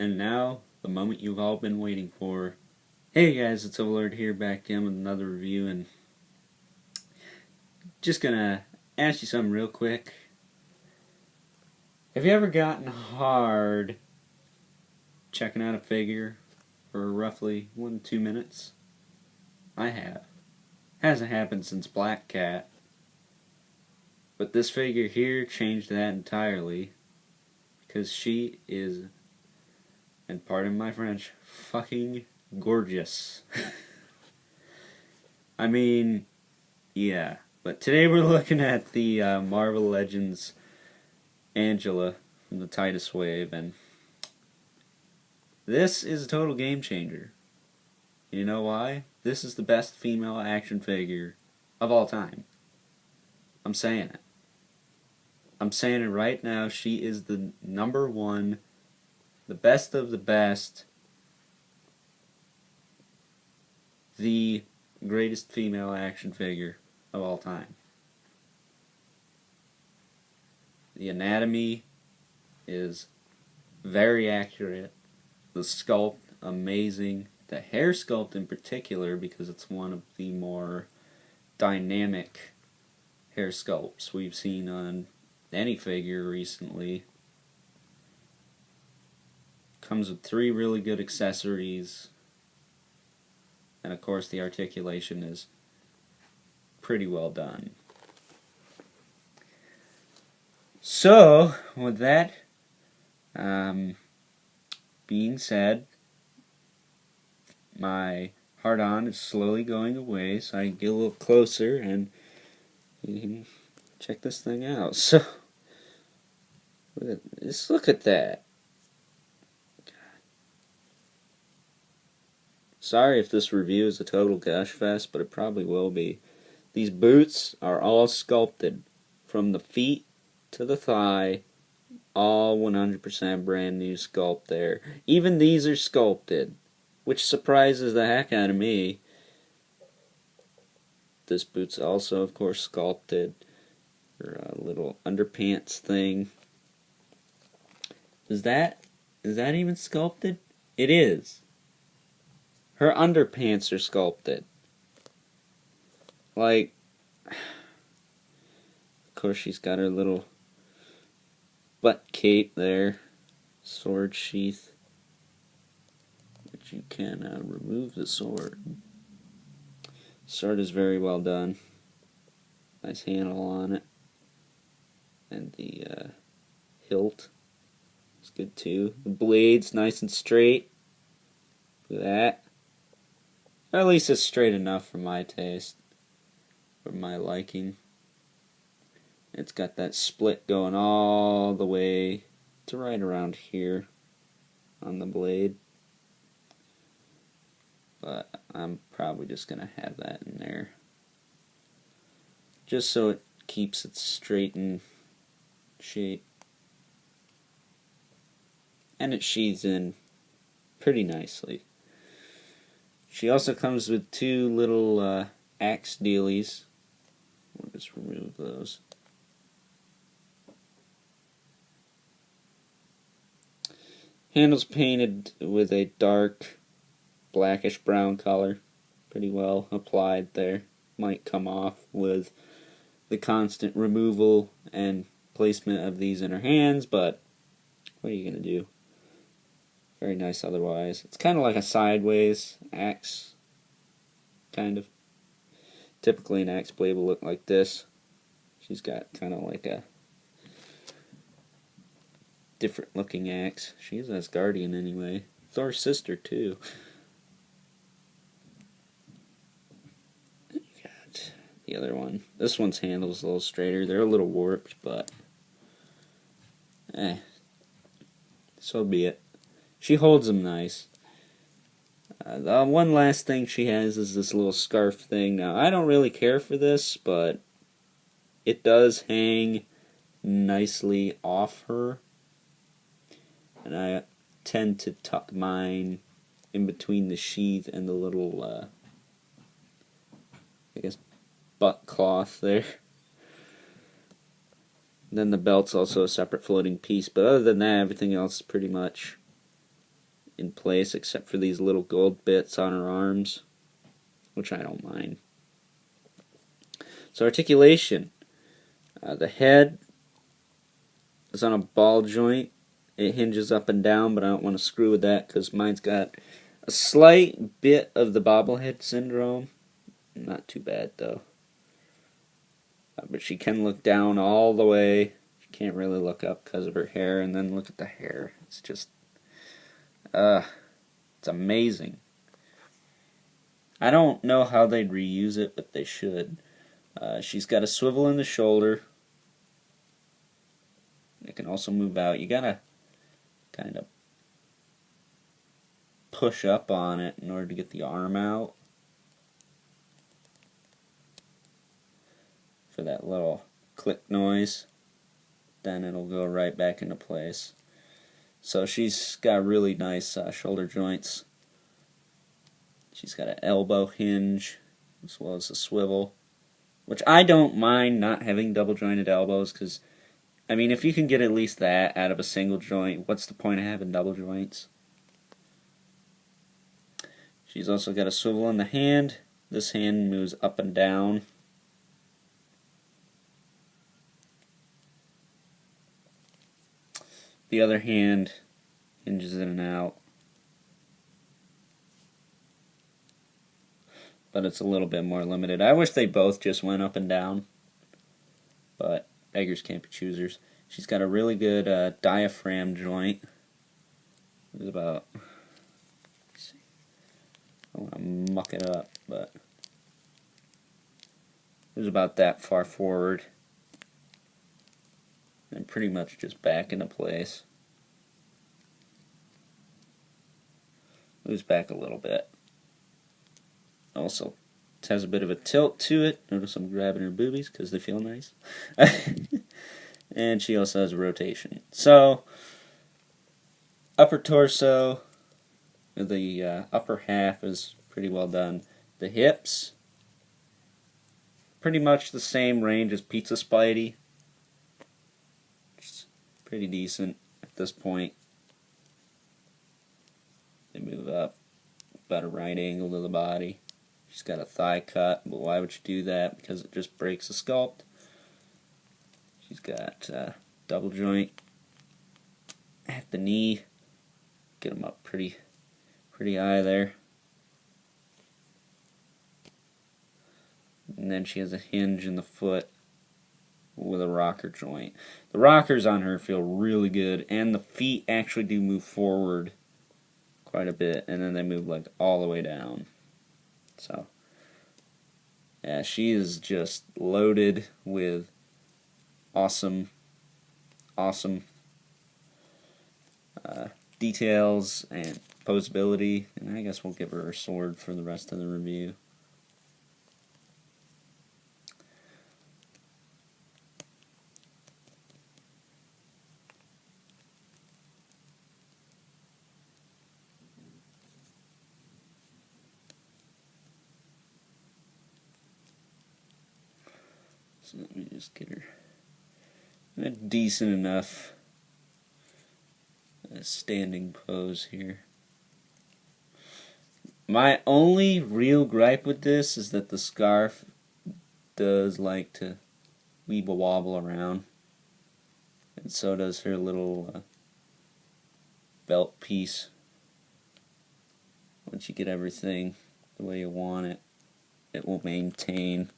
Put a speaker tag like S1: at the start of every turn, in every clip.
S1: And now, the moment you've all been waiting for. Hey guys, it's Overlord here, back again with another review, and just gonna ask you something real quick. Have you ever gotten hard checking out a figure for roughly 1 to 2 minutes? I have. Hasn't happened since Black Cat. But this figure here changed that entirely, because she is, and pardon my French, fucking gorgeous. I mean, yeah. But today we're looking at the Marvel Legends Angela from the Titus wave, and this is a total game changer. You know why? This is the best female action figure of all time. I'm saying it. I'm saying it right now. She is the #1, the best of the best, the greatest female action figure of all time. The anatomy is very accurate. The sculpt, amazing. The hair sculpt in particular, because it's one of the more dynamic hair sculpts we've seen on any figure recently. Comes with 3 really good accessories, and of course the articulation is pretty well done. So, with that being said, my hard-on is slowly going away, so I can get a little closer and you can check this thing out. So, just look at that. Sorry if this review is a total gush fest, but it probably will be. These boots are all sculpted from the feet to the thigh, all 100% brand new sculpt there. Even these are sculpted, which surprises the heck out of me. This boot's also, of course, sculpted. Her little underpants thing. Is that even sculpted? It is. Her underpants are sculpted. Like, of course she's got her little butt cape there. Sword sheath. Which you can remove the sword. Sword is very well done. Nice handle on it. And the hilt is good too. The blade's nice and straight. Look at that. Or at least it's straight enough for my taste. For my liking. It's got that split going all the way to right around here on the blade. But I'm probably just going to have that in there. Just so it keeps it straight in shape. And it sheathes in pretty nicely. She also comes with 2 little axe dealies. We'll just remove those. Handle's painted with a dark blackish brown color. Pretty well applied there. Might come off with the constant removal and placement of these in her hands, but what are you going to do? Very nice otherwise. It's kind of like a sideways axe. Kind of. Typically an axe blade will look like this. She's got kind of like a different looking axe. She's Asgardian anyway. Thor's sister too. the other one. This one's handle's a little straighter. They're a little warped, but so be it. She holds them nice. The one last thing she has is this little scarf thing. Now, I don't really care for this, but it does hang nicely off her. And I tend to tuck mine in between the sheath and the little, I guess, butt cloth there. Then the belt's also a separate floating piece, but other than that, everything else is pretty much in place except for these little gold bits on her arms, which I don't mind. So articulation. The head is on a ball joint. It hinges up and down, but I don't want to screw with that because mine's got a slight bit of the bobblehead syndrome. Not too bad, though. But she can look down all the way. She can't really look up because of her hair, and then look at the hair. It's just, it's amazing. I don't know how they'd reuse it, but they should. She's got a swivel in the shoulder. It can also move out. You gotta kind of push up on it in order to get the arm out. For that little click noise. Then it'll go right back into place. So she's got really nice shoulder joints. She's got an elbow hinge as well as a swivel, which I don't mind not having double jointed elbows because, I mean, if you can get at least that out of a single joint, what's the point of having double joints? She's also got a swivel in the hand. This hand moves up and down. The other hand hinges in and out. But it's a little bit more limited. I wish they both just went up and down. But beggars can't be choosers. She's got a really good diaphragm joint. It's about, let's see, I want to muck it up, but it was about that far forward. And pretty much just back into place. Moves back a little bit. Also, it has a bit of a tilt to it. Notice I'm grabbing her boobies because they feel nice. And she also has a rotation. So, upper torso, the upper half is pretty well done. The hips, pretty much the same range as Pizza Spidey. Pretty decent at this point. They move up about a right angle to the body. She's got a thigh cut, but why would you do that? Because it just breaks the sculpt. She's got double joint at the knee. Get them up pretty high there. And then she has a hinge in the foot with a rocker joint. The rockers on her feel really good, and the feet actually do move forward quite a bit, and then they move like all the way down. So, yeah, she is just loaded with awesome details and posability, and I guess we'll give her her sword for the rest of the review. So let me just get her in a decent enough standing pose here. My only real gripe with this is that the scarf does like to weeble wobble around, and so does her little belt piece. Once you get everything the way you want it, it will maintain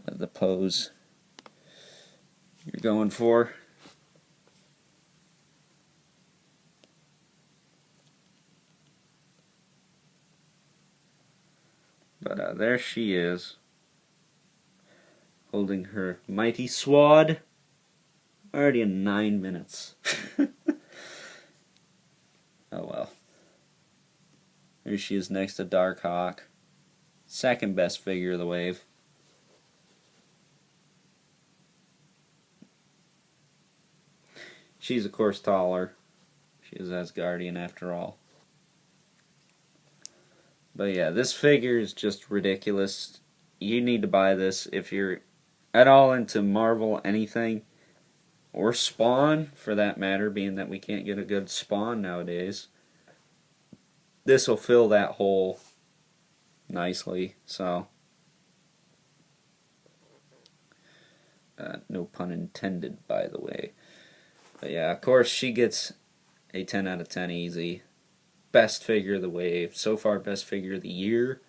S1: the pose you're going for. But there she is. holding her mighty sword. Already in 9 minutes. Oh well. Here she is next to Darkhawk. Second best figure of the wave. She's of course taller. She is Asgardian after all. But yeah, this figure is just ridiculous. You need to buy this if you're at all into Marvel anything. Or Spawn, for that matter, being that we can't get a good Spawn nowadays. This will fill that hole nicely, so... no pun intended, by the way. But yeah, of course, she gets a 10 out of 10 easy. Best figure of the wave. So far, best figure of the year.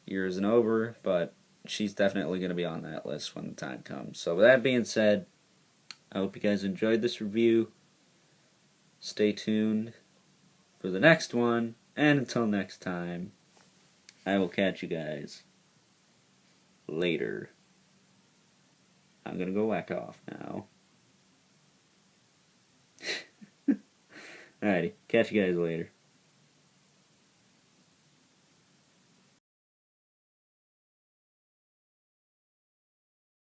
S1: Year isn't over, but she's definitely going to be on that list when the time comes. So with that being said, I hope you guys enjoyed this review. Stay tuned for the next one, and until next time, I will catch you guys later. I'm gonna go whack off now. Alrighty, catch you guys later.